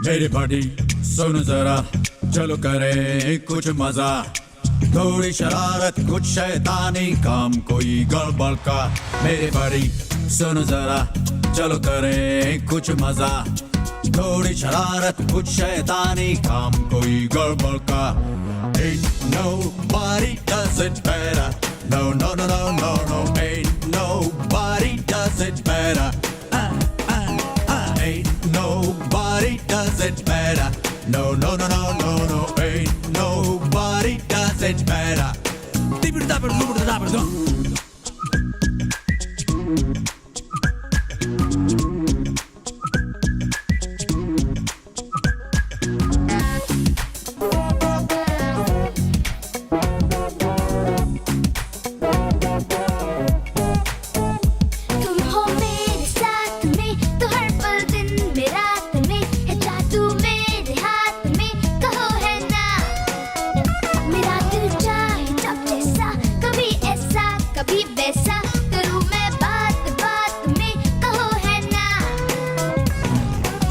मेरी बड़ी सुन जरा, चलो करे कुछ मजा, थोड़ी शरारत कुछ शैतानी काम कोई गड़बड़ का। मेरी बड़ी सुन जरा, चलो करे कुछ मजा, थोड़ी शरारत कुछ शैतानी काम कोई गड़बड़ का। Ain't nobody does it better. No, no, no, no, no, no. Ain't nobody does it better. Ain't nobody does it better. No, no, no, no, no, no. Ain't nobody does it better.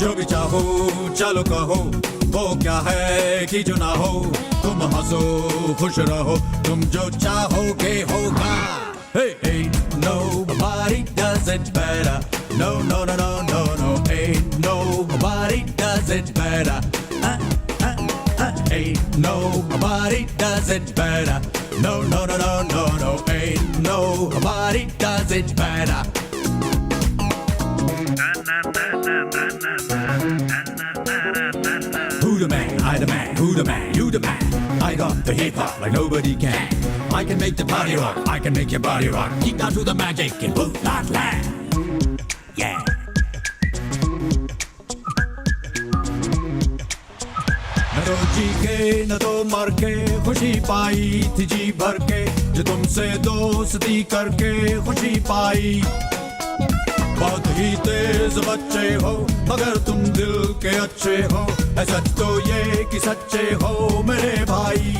जो भी चाहो चलो कहो, वो क्या है कि जो ना हो, तुम हंसो खुश रहो, तुम जो चाहोगे होगा। Hey, ain't nobody does it better. No, no, no, no, no, no. Ain't nobody does it better. Ain't nobody does it better. No, no, no, no, no, no. Ain't nobody does it better. Who the man? I the man. Who the man? You the man. I got the hip hop like nobody can. I can make the party rock. I can make your body rock. Kick down to the magic and boot that land. Yeah. न तो जी के न तो मर के खुशी पाई थी जी भर के, जो तुमसे दोस्ती करके खुशी पाई। बहुत ही तेज बच्चे हो मगर तुम दिल के अच्छे हो, सच तो ये कि सच्चे हो मेरे भाई।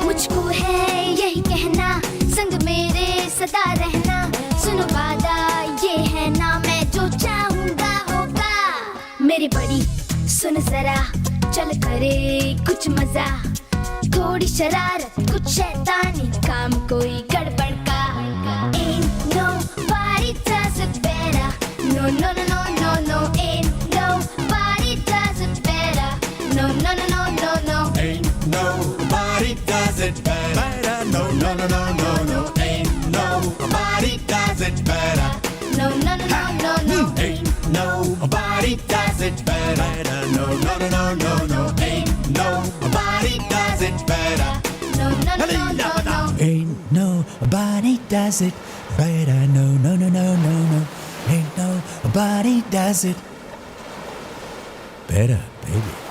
मुझको है यही कहना, संग मेरे सदा रहना, सुनो वादा ये है ना, मैं जो चाहूंगा होगा। मेरी बड़ी सुन जरा, चल करे कुछ मजा, थोड़ी शरारत कुछ शैतानी काम कोई गड़बड़ का। Ain't nobody does it better. No, no, no, no, no, no. Ain't nobody does it better. No, no, no, no, no, no. Ain't nobody does it better. No, no, no, no, no, no. Ain't nobody does it better. No, no, no, no, no, no. Ain't nobody does it better. No, no, no, no, no, no. Ain't nobody does it better. No, no, no, no, no, no. Ain't nobody does it better. No, no, no, no, no, no. Ain't nobody does it better, baby.